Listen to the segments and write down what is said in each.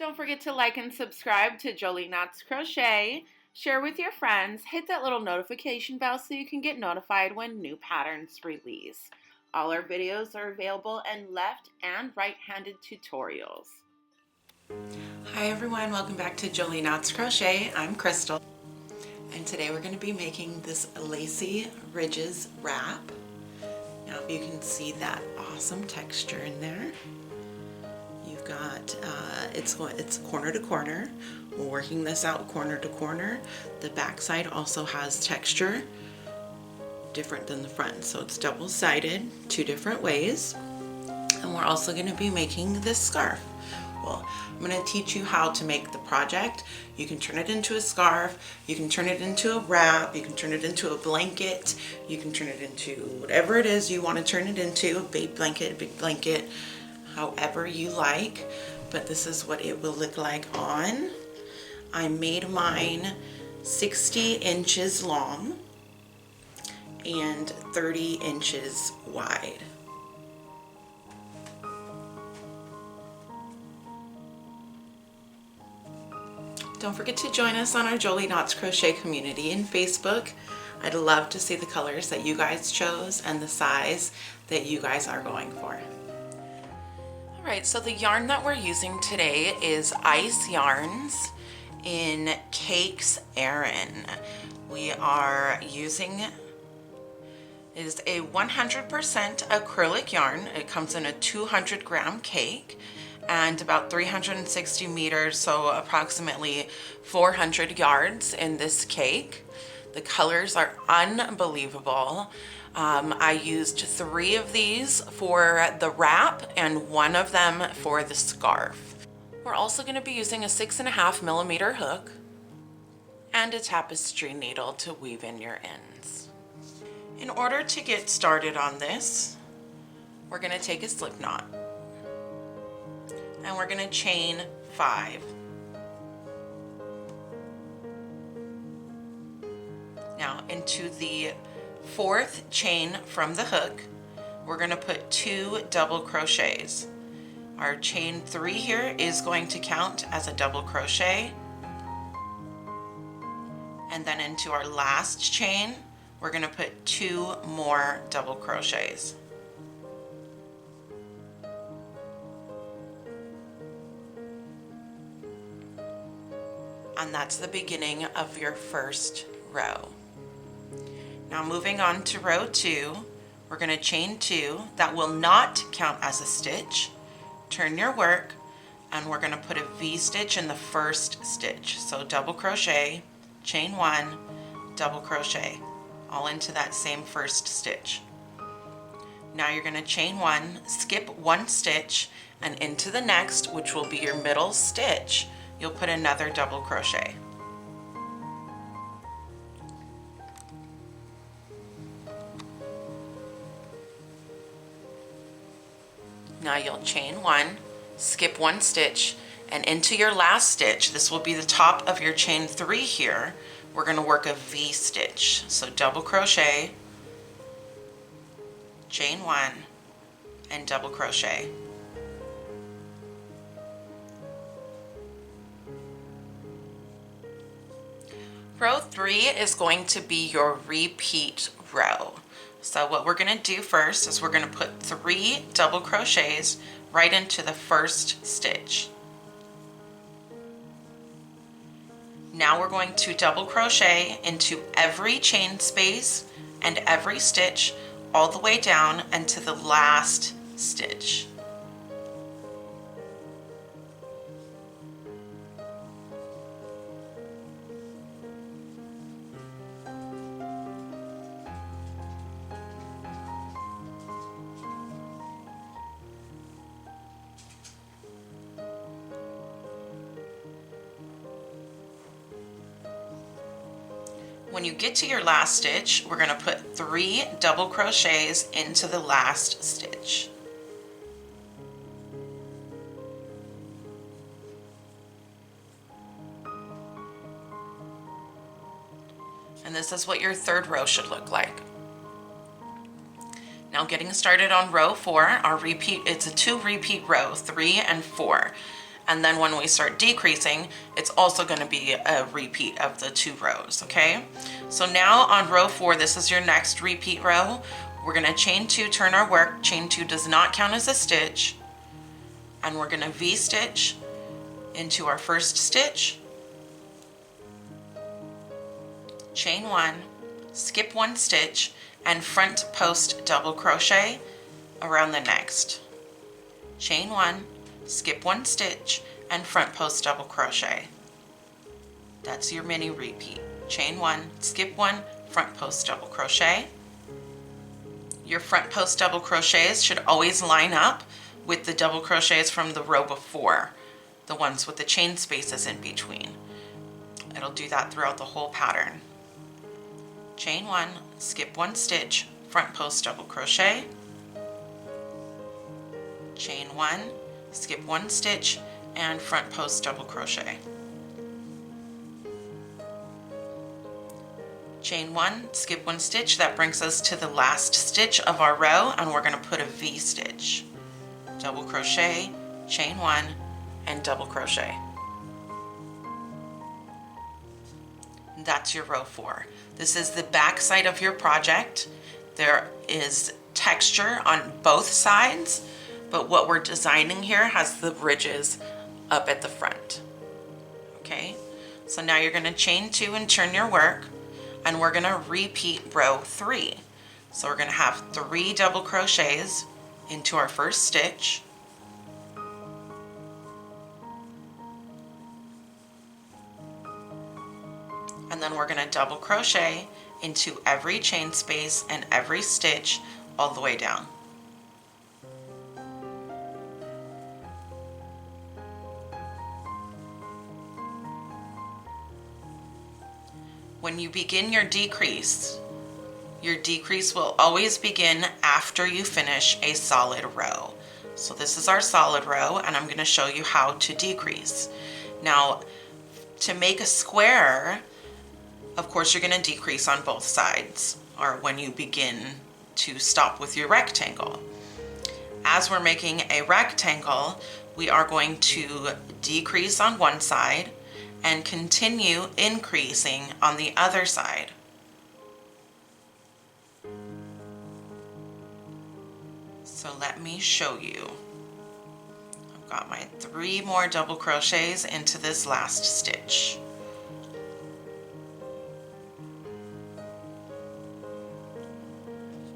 Don't forget to like and subscribe to Jolie Knots Crochet. Share with your friends. Hit that little notification bell so you can get notified when new patterns release. All our videos are available in left and right-handed tutorials. Hi everyone, welcome back to Jolie Knots Crochet. I'm Crystal, and today we're going to be making this Lacey Ridges wrap. Now if you can see that awesome texture in there. You've got, it's corner to corner. We're working this out corner to corner. The back side also has texture, different than the front. So it's double-sided, two different ways. And we're also going to be making this scarf. Well, I'm going to teach you how to make the project. You can turn it into a scarf, you can turn it into a wrap, you can turn it into a blanket, you can turn it into whatever it is you want to turn it into, a big blanket, however you like. But this is what it will look like on. I made mine 60 inches long and 30 inches wide. Don't forget to join us on our Jolie Knots Crochet community in Facebook. I'd love to see the colors that you guys chose and the size that you guys are going for. Alright, so the yarn that we're using today is Ice Yarns in Cakes Erin. We are using, it is a 100% acrylic yarn. It comes in a 200 gram cake and about 360 meters, so approximately 400 yards in this cake. The colors are unbelievable. I used 3 of these for the wrap and 1 of them for the scarf. We're also going to be using a 6.5 millimeter hook and a tapestry needle to weave in your ends. In order to get started on this, we're going to take a slip knot. And we're going to chain 5. Now into the 4th chain from the hook, we're going to put 2 double crochets. Our chain 3 here is going to count as a double crochet. And then into our last chain, we're going to put 2 more double crochets. And that's the beginning of your first row. Now moving on to row 2, we're going to chain 2. That will not count as a stitch. Turn your work, and we're going to put a V-stitch in the first stitch. So double crochet, chain 1, double crochet, all into that same first stitch. Now you're going to chain 1, skip 1 stitch, and into the next, which will be your middle stitch, you'll put another double crochet. Now you'll chain 1, skip 1 stitch, and into your last stitch, this will be the top of your chain 3 here, we're going to work a V-stitch. So double crochet, chain 1, and double crochet. Row 3 is going to be your repeat row. So what we're going to do first is we're going to put 3 double crochets right into the first stitch. Now we're going to double crochet into every chain space and every stitch all the way down and to the last stitch. When you get to your last stitch, we're going to put 3 double crochets into the last stitch. And this is what your third row should look like. Now getting started on row 4, our repeat, it's a 2 repeat row, 3 and 4. And then when we start decreasing, it's also going to be a repeat of the 2 rows, okay? So now on row 4, this is your next repeat row. We're going to chain 2, turn our work. Chain 2 does not count as a stitch. And we're going to V-stitch into our first stitch, chain 1, skip 1 stitch, and front post double crochet around the next. Chain 1, skip 1 stitch, and front post double crochet. That's your mini repeat. Chain 1, skip 1, front post double crochet. Your front post double crochets should always line up with the double crochets from the row before, the ones with the chain spaces in between. It'll do that throughout the whole pattern. Chain 1, skip 1 stitch, front post double crochet. Chain 1, skip 1 stitch, and front post double crochet. Chain 1, skip 1 stitch. That brings us to the last stitch of our row, and we're going to put a V-stitch. Double crochet, chain 1, and double crochet. That's your row 4. This is the back side of your project. There is texture on both sides, but what we're designing here has the ridges up at the front. Okay, so now you're going to chain 2 and turn your work, and we're going to repeat row 3. So we're going to have 3 double crochets into our first stitch, and then we're going to double crochet into every chain space and every stitch all the way down. When you begin your decrease will always begin after you finish a solid row. So this is our solid row, and I'm going to show you how to decrease. Now, to make a square, of course you're going to decrease on both sides, or when you begin to stop with your rectangle. As we're making a rectangle, we are going to decrease on one side and continue increasing on the other side. So let me show you. I've got my 3 more double crochets into this last stitch.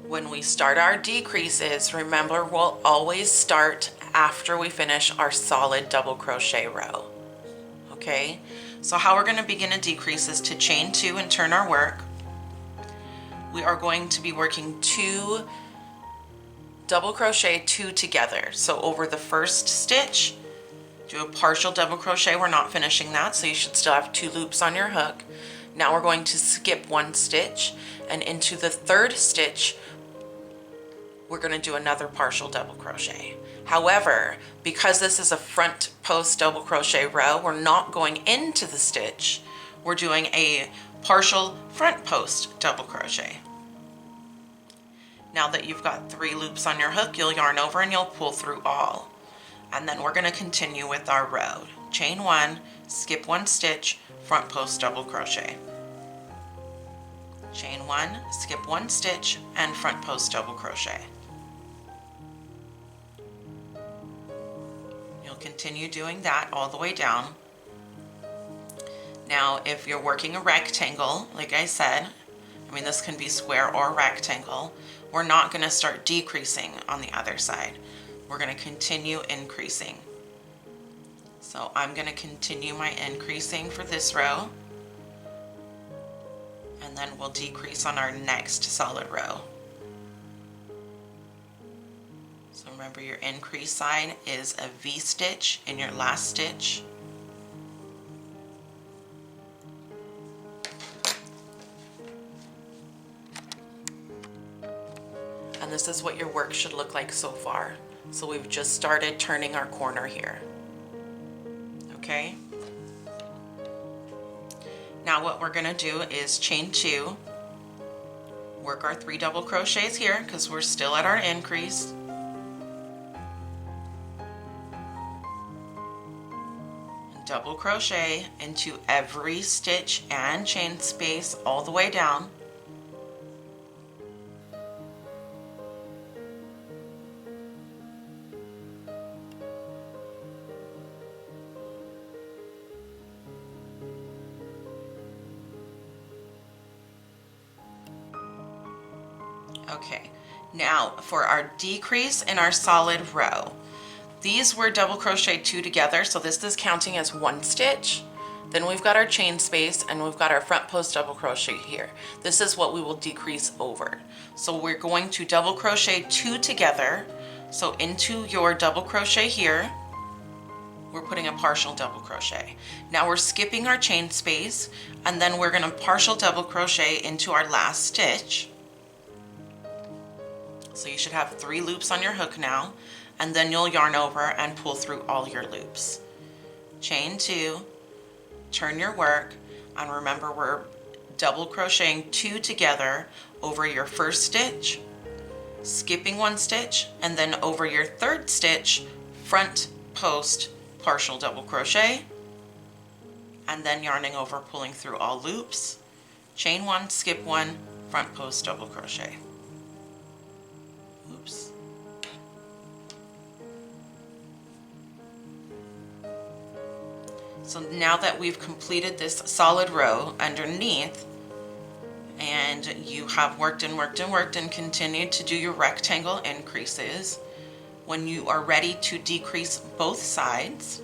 When we start our decreases, remember we'll always start after we finish our solid double crochet row. Okay, so how we're going to begin a decrease is to chain 2 and turn our work. We are going to be working 2 double crochet 2 together. So over the first stitch, do a partial double crochet. We're not finishing that, so you should still have 2 loops on your hook. Now we're going to skip 1 stitch, and into the 3rd stitch we're going to do another partial double crochet. However, because this is a front post double crochet row, we're not going into the stitch. We're doing a partial front post double crochet. Now that you've got 3 loops on your hook, you'll yarn over and you'll pull through all. And then we're going to continue with our row. Chain 1, skip 1 stitch, front post double crochet. Chain 1, skip 1 stitch, and front post double crochet. You'll continue doing that all the way down. Now, if you're working a rectangle, like I said, I mean this can be square or rectangle, we're not going to start decreasing on the other side. We're going to continue increasing. So I'm going to continue my increasing for this row, and then we'll decrease on our next solid row. So remember, your increase sign is a V-stitch in your last stitch. And this is what your work should look like so far. So we've just started turning our corner here. Okay? Now what we're going to do is chain 2, work our 3 double crochets here because we're still at our increase. double crochet into every stitch and chain space all the way down. Okay, now for our decrease in our solid row. These were double crochet 2 together, so this is counting as 1 stitch. Then we've got our chain space and we've got our front post double crochet here. This is what we will decrease over. So we're going to double crochet 2 together. So into your double crochet here, we're putting a partial double crochet. Now we're skipping our chain space and then we're going to partial double crochet into our last stitch. So you should have 3 loops on your hook now, and then you'll yarn over and pull through all your loops. Chain 2, turn your work, and remember we're double crocheting 2 together over your first stitch, skipping 1 stitch, and then over your third stitch, front post partial double crochet, and then yarning over, pulling through all loops, chain 1, skip 1, front post double crochet. Oops. So now that we've completed this solid row underneath, and you have worked and worked and worked and continued to do your rectangle increases, when you are ready to decrease both sides,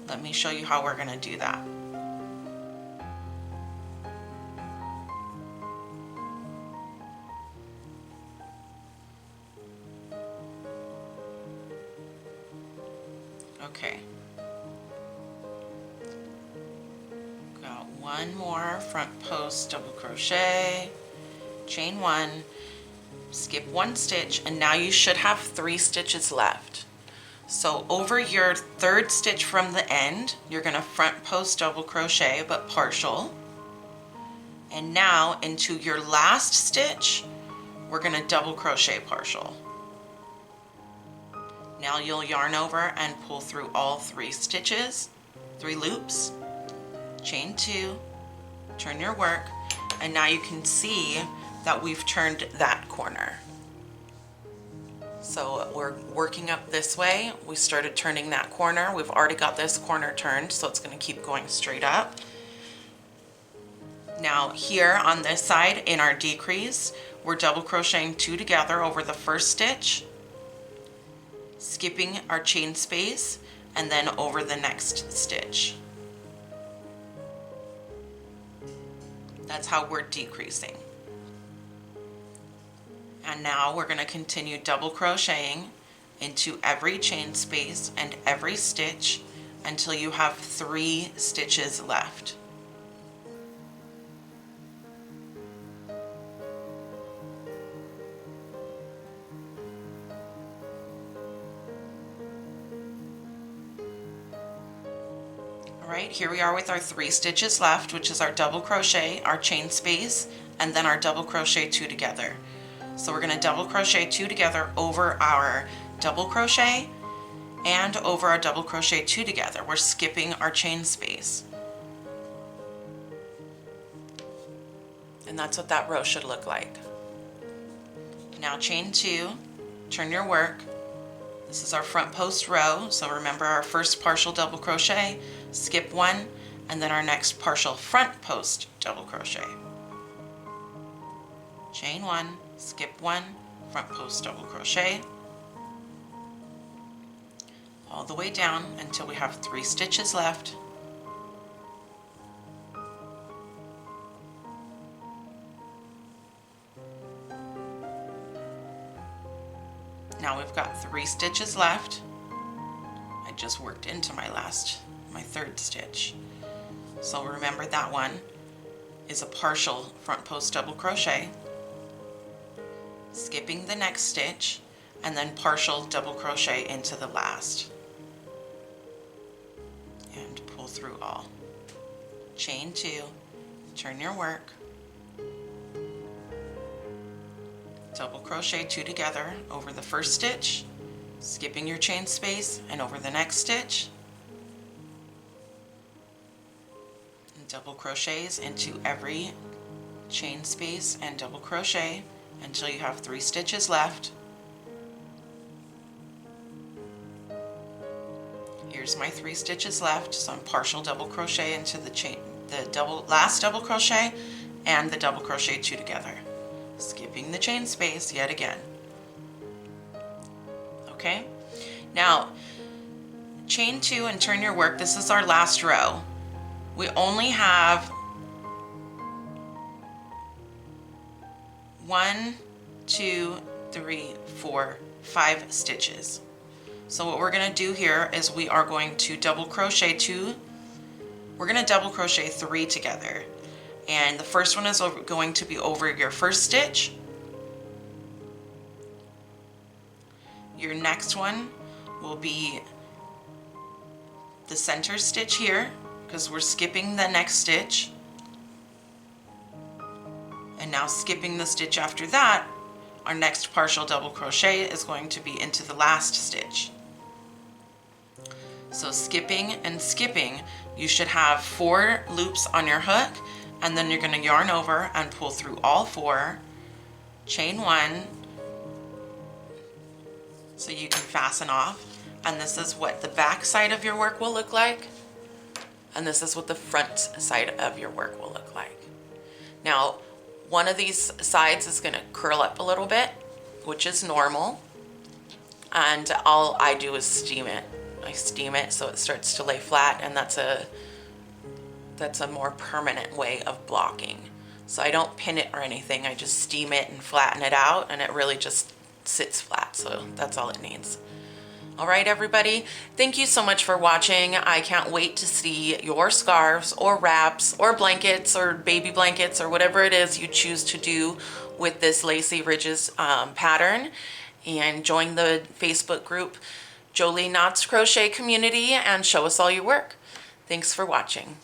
let me show you how we're going to do that. Okay. Got 1 more front post double crochet, chain 1, skip 1 stitch, and now you should have 3 stitches left. So over your third stitch from the end, you're going to front post double crochet but partial. And now into your last stitch, we're going to double crochet partial. Now you'll yarn over and pull through all 3 stitches, 3 loops, chain 2, turn your work, and now you can see that we've turned that corner. So we're working up this way. We started turning that corner. We've already got this corner turned, so it's going to keep going straight up. Now here on this side in our decrease, we're double crocheting 2 together over the first stitch, skipping our chain space, and then over the next stitch. That's how we're decreasing. And now we're going to continue double crocheting into every chain space and every stitch until you have 3 stitches left. Alright, here we are with our 3 stitches left, which is our double crochet, our chain space, and then our double crochet 2 together. So we're going to double crochet 2 together over our double crochet and over our double crochet 2 together. We're skipping our chain space. And that's what that row should look like. Now chain 2, turn your work. This is our front post row, so remember our first partial double crochet, skip 1, and then our next partial front post double crochet. Chain 1, skip 1, front post double crochet, all the way down until we have 3 stitches left. Now we've got 3 stitches left. I just worked into my third stitch. So remember that one is a partial front post double crochet, skipping the next stitch, and then partial double crochet into the last. And pull through all. Chain 2, turn your work, double crochet 2 together over the first stitch, skipping your chain space, and over the next stitch, double crochets into every chain space and double crochet until you have 3 stitches left. Here's my 3 stitches left, so I'm partial double crochet into the last double crochet and the double crochet 2 together, skipping the chain space yet again. Okay, now chain 2 and turn your work. This is our last row. We only have 1, 2, 3, 4, 5 stitches. So what we're going to do here is we are going to double crochet 2. We're going to double crochet 3 together. And the first one is going to be over your first stitch. Your next one will be the center stitch here, because we're skipping the next stitch. And now skipping the stitch after that, our next partial double crochet is going to be into the last stitch. So skipping and skipping, you should have 4 loops on your hook, and then you're going to yarn over and pull through all 4, chain 1, so you can fasten off. And this is what the back side of your work will look like, and this is what the front side of your work will look like. Now, one of these sides is going to curl up a little bit, which is normal, and all I do is steam it. I steam it so it starts to lay flat, and that's a more permanent way of blocking. So I don't pin it or anything, I just steam it and flatten it out, and it really just sits flat, so that's all it needs. All right, everybody, thank you so much for watching. I can't wait to see your scarves or wraps or blankets or baby blankets or whatever it is you choose to do with this Lacey Ridges pattern. And join the Facebook group Jolie Knots Crochet Community and show us all your work. Thanks for watching.